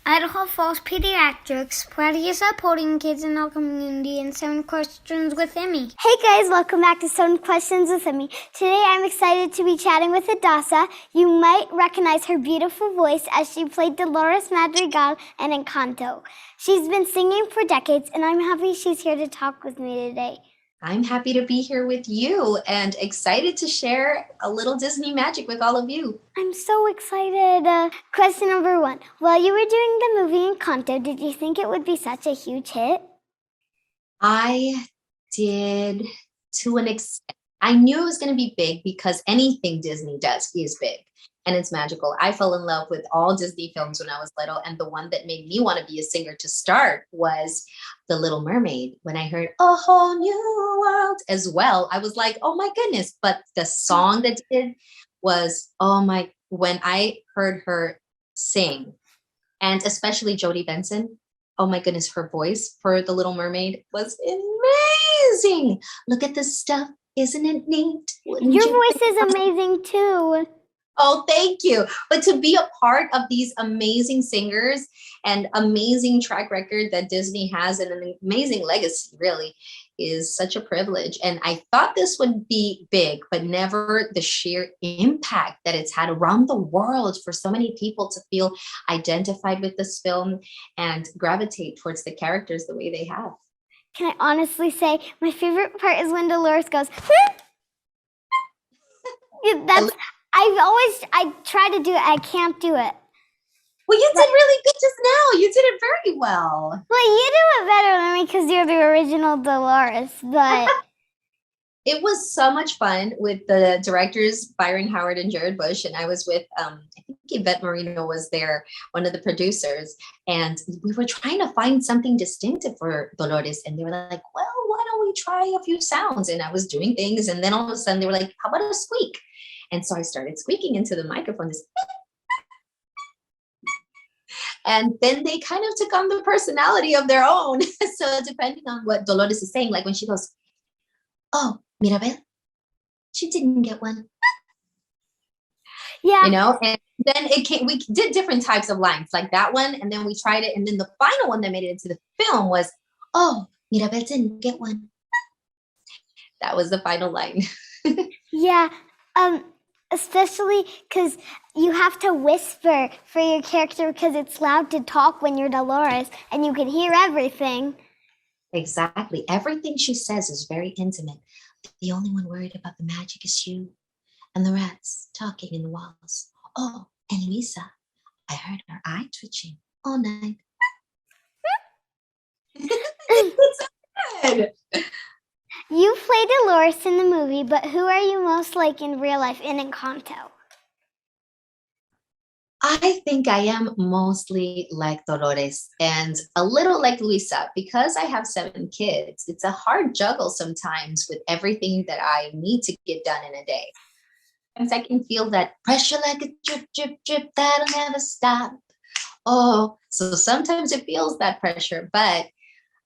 Idaho Falls Pediatrics, proudly supporting kids in our community in 7 Questions with Emmy. Hey guys, welcome back to 7 Questions with Emmy. Today I'm excited to be chatting with Adassa. You might recognize her beautiful voice as she played Dolores Madrigal in Encanto. She's been singing for decades and I'm happy she's here to talk with me today. I'm happy to be here with you and excited to share a little Disney magic with all of you. I'm so excited. Question number 1. While you were doing the movie Encanto, did you think it would be such a huge hit? I did to an extent. I knew it was going to be big because anything Disney does is big and it's magical. I fell in love with all Disney films when I was little, and the one that made me want to be a singer to start was The Little Mermaid. When I heard A Whole New World as well, I was like, oh my goodness. But the song that did was, when I heard her sing, and especially Jodie Benson, oh my goodness, her voice for The Little Mermaid was amazing. Look at this stuff. Isn't it neat? Your voice is amazing too. Oh, thank you. But to be a part of these amazing singers and amazing track record that Disney has and an amazing legacy really is such a privilege. And I thought this would be big, but never the sheer impact that it's had around the world for so many people to feel identified with this film and gravitate towards the characters the way they have. Can I honestly say my favorite part is when Dolores goes, I try to do it. I can't do it. Well, you did really good just now. You did it very well. Well, you do it better than me because you're the original Dolores, but... It was so much fun with the directors, Byron Howard and Jared Bush, and I was with, I think Yvette Marino was there, one of the producers, and we were trying to find something distinctive for Dolores, and they were like, well, why don't we try a few sounds? And I was doing things, and then all of a sudden they were like, how about a squeak? And so I started squeaking into the microphone, this and then they kind of took on the personality of their own. So depending on what Dolores is saying, like when she goes, oh, Mirabel, she didn't get one. Yeah. You know, and then we did different types of lines like that one. And then we tried it. And then the final one that made it into the film was, oh, Mirabel didn't get one. That was the final line. Yeah. Especially because you have to whisper for your character because it's loud to talk when you're Dolores and you can hear everything. Exactly. Everything she says is very intimate. The only one worried about the magic is you and the rats talking in the walls. Oh, and Luisa, I heard her eye twitching all night. It's so good. You play Dolores in the movie, but who are you most like in real life in Encanto? I think I am mostly like Dolores and a little like Luisa because I have 7 kids. It's a hard juggle sometimes with everything that I need to get done in a day. Sometimes I can feel that pressure like a drip, drip, drip that'll never stop. Oh, so sometimes it feels that pressure, but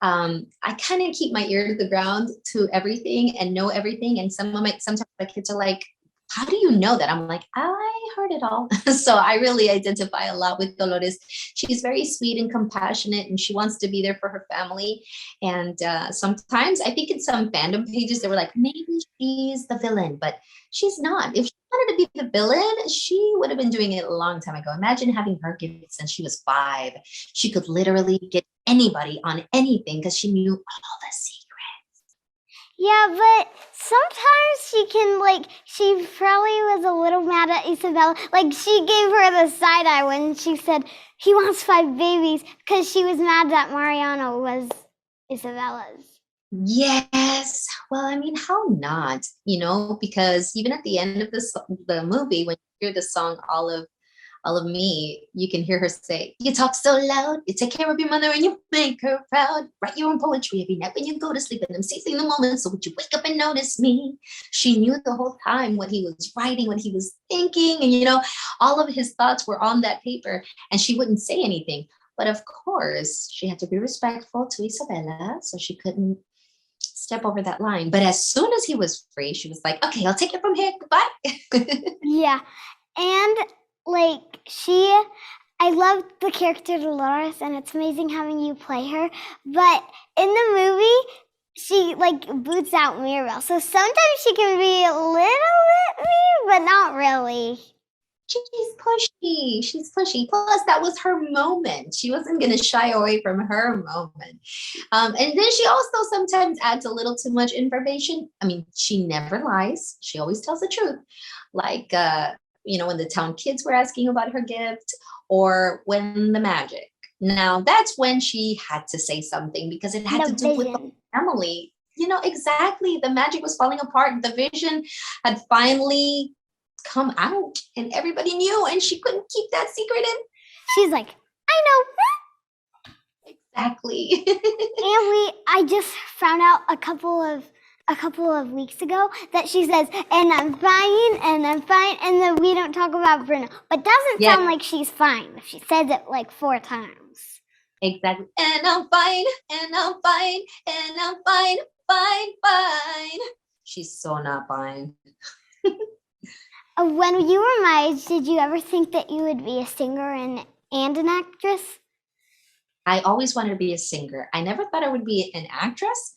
I kind of keep my ear to the ground to everything and know everything. And sometimes my kids are like, how do you know that? I'm like, I heard it all. So I really identify a lot with Dolores. She's very sweet and compassionate, and she wants to be there for her family. And sometimes I think in some fandom pages, they were like, maybe she's the villain, but she's not. If she wanted to be the villain, she would have been doing it a long time ago. Imagine having her gifts since she was 5. She could literally get anybody on anything because she knew all the secrets. Yeah, but sometimes she probably was a little mad at Isabella. Like, she gave her the side eye when she said, he wants 5 babies, because she was mad that Mariano was Isabella's. Yes. Well, I mean, how not? You know, because even at the end of the movie, when you hear the song All of Me, you can hear her say, you talk so loud, you take care of your mother and you make her proud. Write your own poetry every night when you go to sleep, and I'm seizing the moment, so would you wake up and notice me? She knew the whole time what he was writing, what he was thinking, and you know, all of his thoughts were on that paper, and she wouldn't say anything. But of course, she had to be respectful to Isabella, so she couldn't step over that line. But as soon as he was free, she was like, okay, I'll take it from here. Goodbye. Yeah. And like I love the character Dolores, and it's amazing having you play her. But in the movie, she boots out Mirabel. So sometimes she can be a little bit mean, but not really. She's pushy. She's pushy. Plus, that was her moment. She wasn't going to shy away from her moment. And then she also sometimes adds a little too much information. I mean, she never lies. She always tells the truth. Like, when the town kids were asking about her gift, or when the magic. Now, that's when she had to say something because it had to do with the family. Exactly. The magic was falling apart. The vision had finally come out and everybody knew, and she couldn't keep that secret in. She's like, I know. Exactly. And I just found out a couple of weeks ago that she says, and I'm fine, and then we don't talk about Bruno. But doesn't sound like she's fine if she says it like 4 times. Exactly. And I'm fine, and I'm fine, and I'm fine, fine. She's so not fine. When you were my age, did you ever think that you would be a singer and an actress? I always wanted to be a singer. I never thought I would be an actress.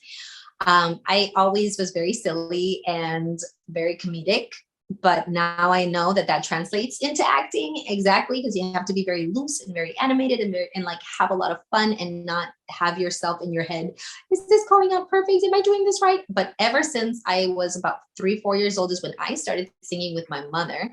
I always was very silly and very comedic, but now I know that translates into acting exactly, because you have to be very loose and very animated and have a lot of fun and not have yourself in your head. Is this coming out perfect? Am I doing this right? But ever since I was about 3-4 years old is when I started singing with my mother, and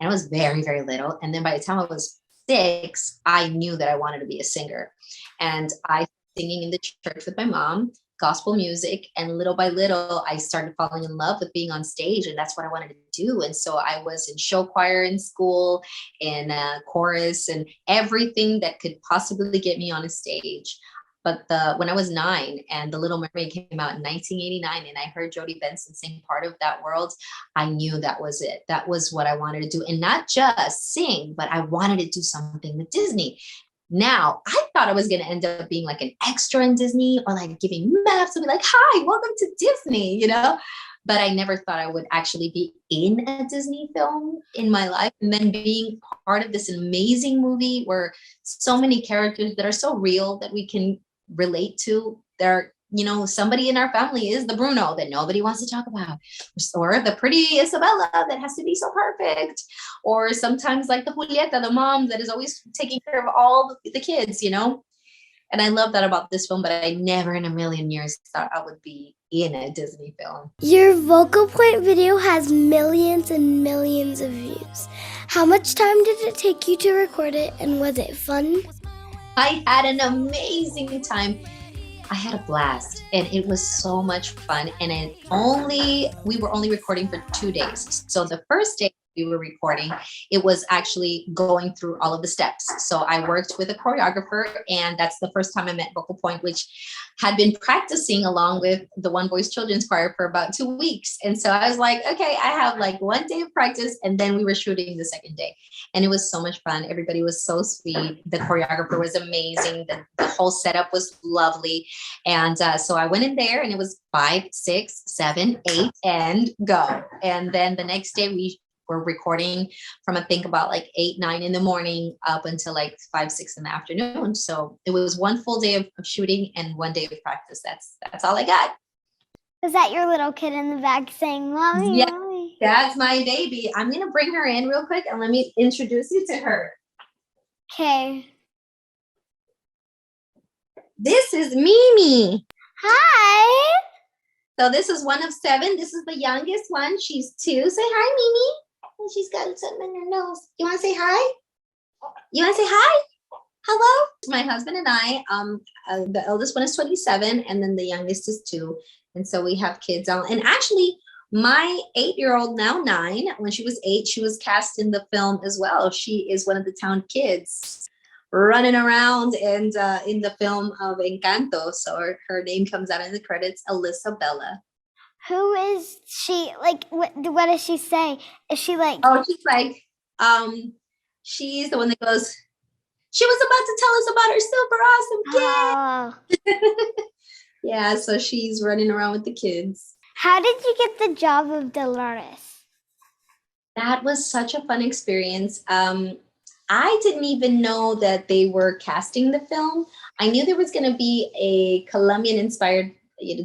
I was very, very little. And then by the time I was 6, I knew that I wanted to be a singer, and I started singing in the church with my mom, gospel music, and little by little I started falling in love with being on stage, and that's what I wanted to do. And so I was in show choir in school, in chorus, and everything that could possibly get me on a stage. But when I was 9 and The Little Mermaid came out in 1989 and I heard Jodie Benson sing Part of That World, I knew that was it. That was what I wanted to do. And not just sing, but I wanted to do something with Disney. Now, I thought I was going to end up being like an extra in Disney, or like giving maps and be like, hi, welcome to Disney, But I never thought I would actually be in a Disney film in my life. And then being part of this amazing movie where so many characters that are so real that we can relate to. They're, somebody in our family is the Bruno that nobody wants to talk about, or the pretty Isabella that has to be so perfect, or sometimes like the Julieta, the mom that is always taking care of all the kids, And I love that about this film, but I never in a million years thought I would be in a Disney film. Your Vocal Point video has millions and millions of views. How much time did it take you to record it, and was it fun? I had an amazing time. I had a blast, and it was so much fun. And we were only recording for 2 days. So the first day we were recording, it was actually going through all of the steps. So I worked with a choreographer, and that's the first time I met Vocal Point, which had been practicing along with the One Voice Children's Choir for about 2 weeks. And so I was like, okay, I have like 1 day of practice, and then we were shooting the second day. And it was so much fun. Everybody was so sweet. The choreographer was amazing. The whole setup was lovely. And so I went in there, and it was 5, 6, 7, 8, and go. And then the next day we were recording from I think about like 8, 9 in the morning up until like 5, 6 in the afternoon. So it was 1 full day of shooting and 1 day of practice. That's all I got. Was that your little kid in the back saying, "Mommy, yeah, Mommy"? That's my baby. I'm gonna bring her in real quick and let me introduce you to her. Okay. This is Mimi. Hi. So this is one of 7. This is the youngest one. She's 2. Say hi, Mimi. And she's got something in her nose. You want to say hi? You want to say hi? Hello? My husband and I, the eldest one is 27, and then the youngest is 2. And so we have kids on. And actually, my 8-year-old, now 9, when she was 8, she was cast in the film as well. She is one of the town kids running around and in the film of Encanto. So her name comes out in the credits, Isabella. Who is she? Like, what does she say? Is she like? Oh, she's like, she's the one that goes, she was about to tell us about her super awesome kid. Oh. Yeah, so she's running around with the kids. How did you get the job of Dolores? That was such a fun experience. I didn't even know that they were casting the film. I knew there was going to be a Colombian inspired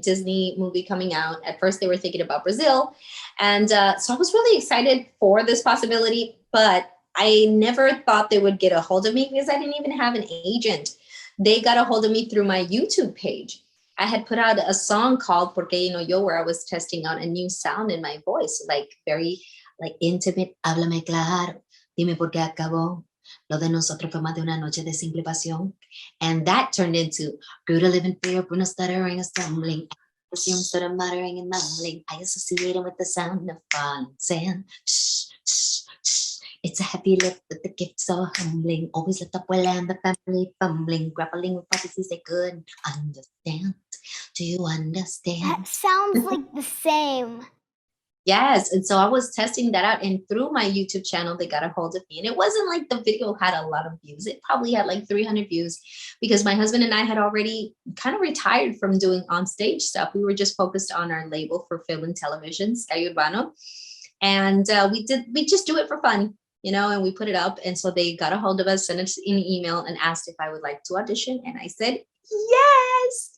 Disney movie coming out. At first, they were thinking about Brazil. And so I was really excited for this possibility, but I never thought they would get a hold of me because I didn't even have an agent. They got a hold of me through my YouTube page. I had put out a song called Porque No Yo, where I was testing out a new sound in my voice, like very like intimate. Háblame claro, dime por qué acabó. Lo de nosotros fue más de una noche de simple pasión. And that turned into grew to live in fear, Bruno stuttering and stumbling. Assume started muttering and mumbling. I associated with the sound of falling sand. Shh, shh, shh. It's a heavy lift that the gift so humbling. Always let the abuela and the family fumbling, grappling with prophecies they couldn't understand. Do you understand? That sounds like the same. Yes. And so I was testing that out, and through my YouTube channel, they got a hold of me. And it wasn't like the video had a lot of views. It probably had like 300 views because my husband and I had already kind of retired from doing on stage stuff. We were just focused on our label for film and television, Sky Urbano. And we just do it for fun, and we put it up. And so they got a hold of us, sent us an email and asked if I would like to audition. And I said, yes.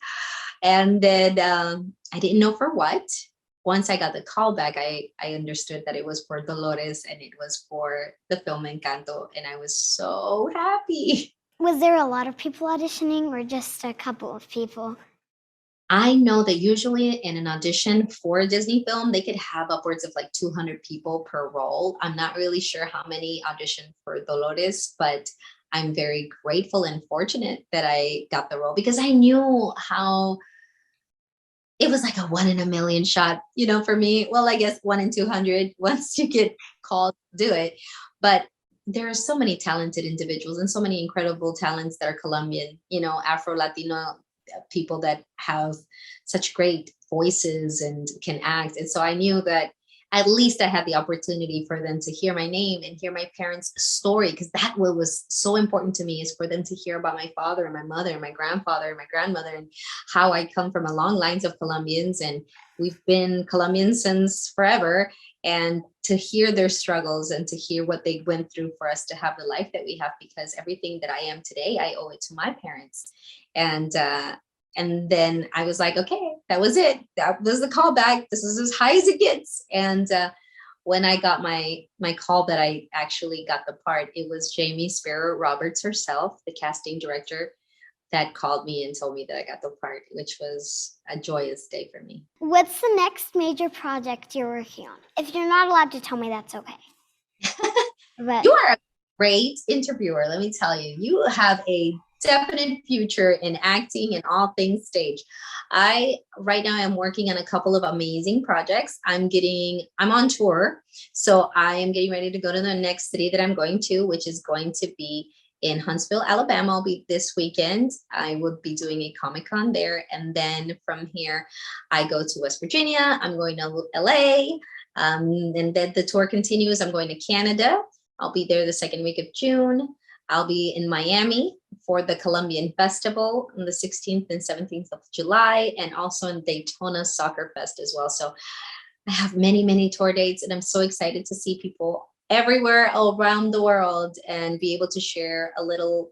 And then I didn't know for what. Once I got the call back, I understood that it was for Dolores and it was for the film Encanto. And I was so happy. Was there a lot of people auditioning or just a couple of people? I know that usually in an audition for a Disney film, they could have upwards of like 200 people per role. I'm not really sure how many auditioned for Dolores, but I'm very grateful and fortunate that I got the role because I knew how it was like a 1 in a million shot, for me. Well, I guess 1 in 200 once you get called to do it. But there are so many talented individuals and so many incredible talents that are Colombian, Afro-Latino people that have such great voices and can act. And so I knew that at least I had the opportunity for them to hear my name and hear my parents' story, because that what was so important to me is for them to hear about my father and my mother and my grandfather and my grandmother and how I come from a long lines of Colombians, and we've been Colombians since forever. And to hear their struggles and to hear what they went through for us to have the life that we have, because everything that I am today, I owe it to my parents. And then I was like, okay, that was it. That was the callback. This is as high as it gets. And when I got my call that I actually got the part, it was Jamie Sparrow Roberts herself, the casting director, that called me and told me that I got the part, which was a joyous day for me. What's the next major project you're working on? If you're not allowed to tell me, that's okay. But You are a great interviewer, let me tell you. You have a definite future in acting and all things stage. Right now I'm working on a couple of amazing projects. I'm on tour, so I am getting ready to go to the next city that I'm going to, which is going to be in Huntsville, Alabama. I'll be this weekend. I will be doing a Comic-Con there, and then from here I go to West Virginia. I'm going to LA, and then the tour continues. I'm going to Canada. I'll be there the second week of June. I'll be in Miami for the Colombian Festival on the 16th and 17th of July, and also in Daytona Soccer Fest as well. So I have many, many tour dates, and I'm so excited to see people everywhere around the world and be able to share a little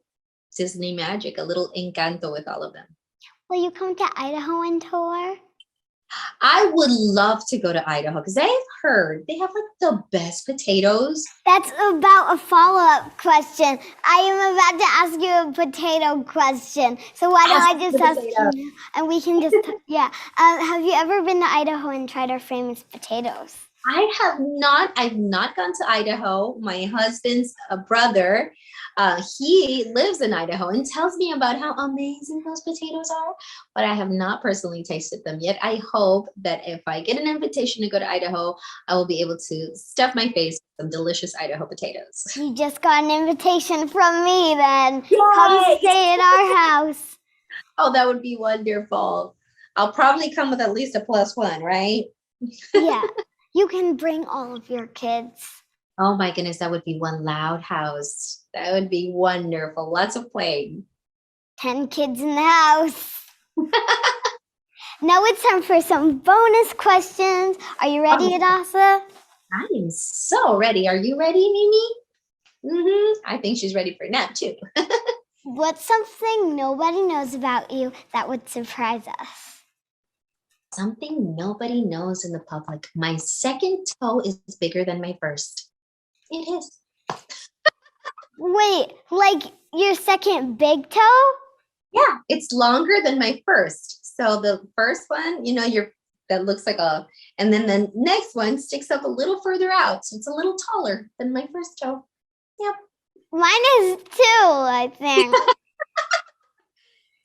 Disney magic, a little Encanto with all of them. will you come to Idaho and tour? I would love to go to Idaho because I've heard they have like the best potatoes. That's about a follow-up question. I am about to ask you a potato question. So why don't I just ask you, and we can just, yeah. Have you ever been to Idaho and tried our famous potatoes? I have not. I've not gone to Idaho. My husband's brother, he lives in Idaho and tells me about how amazing those potatoes are, but I have not personally tasted them yet. I hope that if I get an invitation to go to Idaho, I will be able to stuff my face with some delicious Idaho potatoes. You just got an invitation from me then. Yay! Come stay at our house. Oh, that would be wonderful. I'll probably come with at least a +1, right? Yeah. You can bring all of your kids. Oh my goodness, that would be one loud house. That would be wonderful. Lots of playing. 10 kids in the house. Now it's time for some bonus questions. Are you ready, Adassa? I am so ready. Are you ready, Mimi? I think she's ready for a nap too. What's something nobody knows about you that would surprise us? Something nobody knows in the public. My second toe is bigger than my first. It is. Wait, like your second big toe? Yeah, it's longer than my first. So the first one, that looks like and then the next one sticks up a little further out. So it's a little taller than my first toe. Yep. Mine is 2, I think.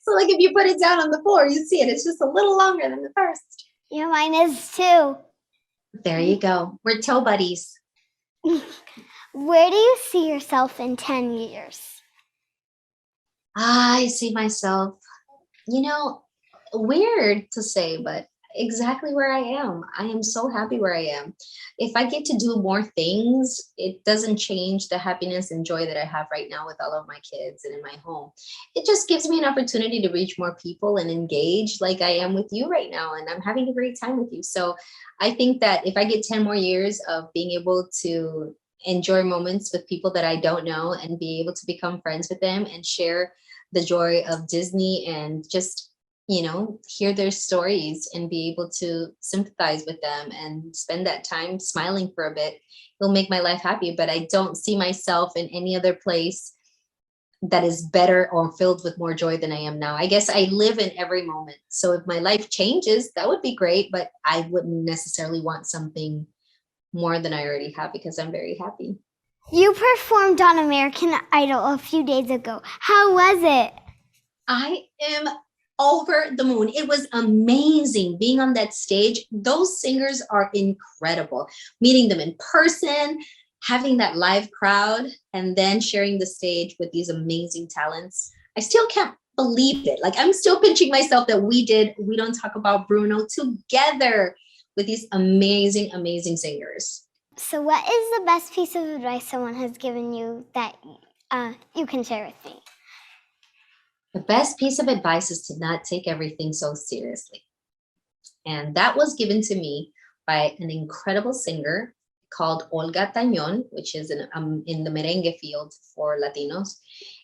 So like if you put it down on the floor, you see it. It's just a little longer than the first. Yeah, mine is 2. There you go. We're toe buddies. Where do you see yourself in 10 years? I see myself, weird to say, but exactly where I am. I am so happy where I am. If I get to do more things, it doesn't change the happiness and joy that I have right now with all of my kids and in my home. It just gives me an opportunity to reach more people and engage like I am with you right now. And I'm having a great time with you. So I think that if I get 10 more years of being able to enjoy moments with people that I don't know and be able to become friends with them and share the joy of Disney and just hear their stories and be able to sympathize with them and spend that time smiling for a bit, it'll make my life happy. But I don't see myself in any other place that is better or filled with more joy than I am now. I guess I live in every moment. So if my life changes, that would be great, but I wouldn't necessarily want something more than I already have because I'm very happy. You performed on American Idol a few days ago. How was it? I am over the moon. It was amazing being on that stage. Those singers are incredible. Meeting them in person, having that live crowd, and then sharing the stage with these amazing talents. I still can't believe it. Like I'm still pinching myself that we Don't Talk About Bruno together with these amazing, amazing singers. So what is the best piece of advice someone has given you that you can share with me? The best piece of advice is to not take everything so seriously. And that was given to me by an incredible singer called Olga Tañón, which is in the merengue field for Latinos.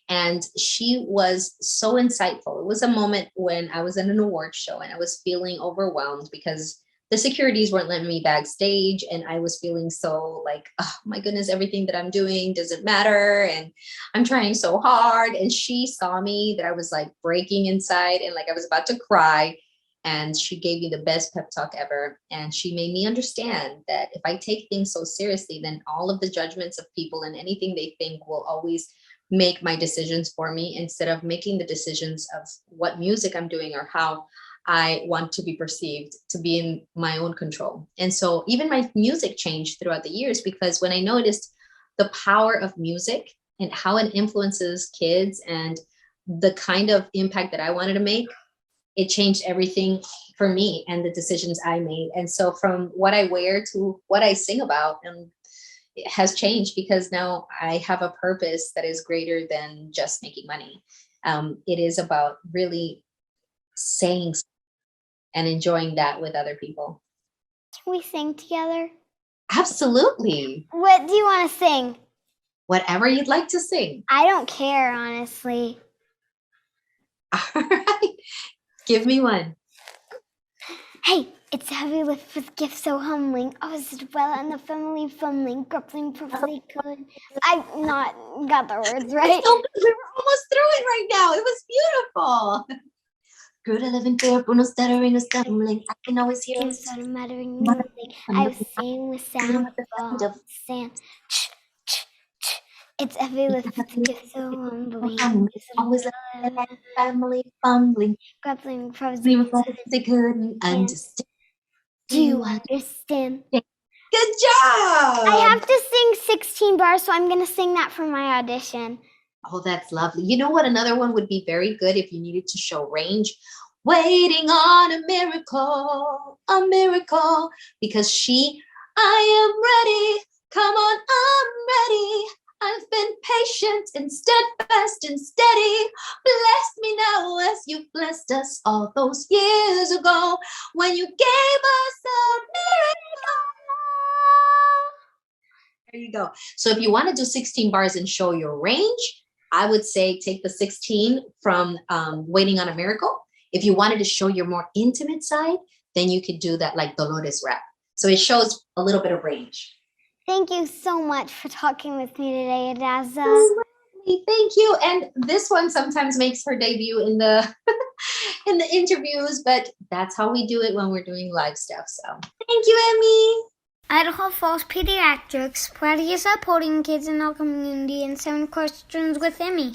And she was so insightful. It was a moment when I was in an award show and I was feeling overwhelmed because the securities weren't letting me backstage. And I was feeling so like, oh my goodness, everything that I'm doing doesn't matter. And I'm trying so hard. And she saw me that I was like breaking inside and like I was about to cry. And she gave me the best pep talk ever. And she made me understand that if I take things so seriously, then all of the judgments of people and anything they think will always make my decisions for me instead of making the decisions of what music I'm doing or how I want to be perceived, to be in my own control. And so even my music changed throughout the years because when I noticed the power of music and how it influences kids and the kind of impact that I wanted to make, it changed everything for me and the decisions I made. And so from what I wear to what I sing about, it has changed because now I have a purpose that is greater than just making money. It is about really saying and enjoying that with other people. Can we sing together? Absolutely. What do you want to sing? Whatever you'd like to sing. I don't care, honestly. All right. Give me one. Hey, it's a heavy lift with gifts so humbling. Oh, Isabella and the family fumbling, grappling, probably could. I not got the words right. So we were almost through it right now. It was beautiful. Good 11 fair, Bruno stuttering or stumbling. I can always hear him muttering, mumbling. I was saying with sound of sand. It's a heavy lift with gifts so humbling. Always a family fumbling. Grappling, probably they couldn't understand. Do you understand? Good job! I have to sing 16 bars, so I'm going to sing that for my audition. Oh, that's lovely. You know what? Another one would be very good if you needed to show range. Waiting on a miracle. Because I am ready. Come on, I'm ready. I've been patient and steadfast and steady. Bless me now as you blessed us all those years ago when you gave us a miracle. There you go. So if you want to do 16 bars and show your range, I would say take the 16 from Waiting on a Miracle. If you wanted to show your more intimate side, then you could do that like Dolores rap. So it shows a little bit of range. Thank you so much for talking with me today, Adassa. Thank you. And this one sometimes makes her debut in the in the interviews, but that's how we do it when we're doing live stuff. So thank you, Emmy. Idaho Falls Pediatrics, proudly supporting kids in our community, and 7 questions with Emmy.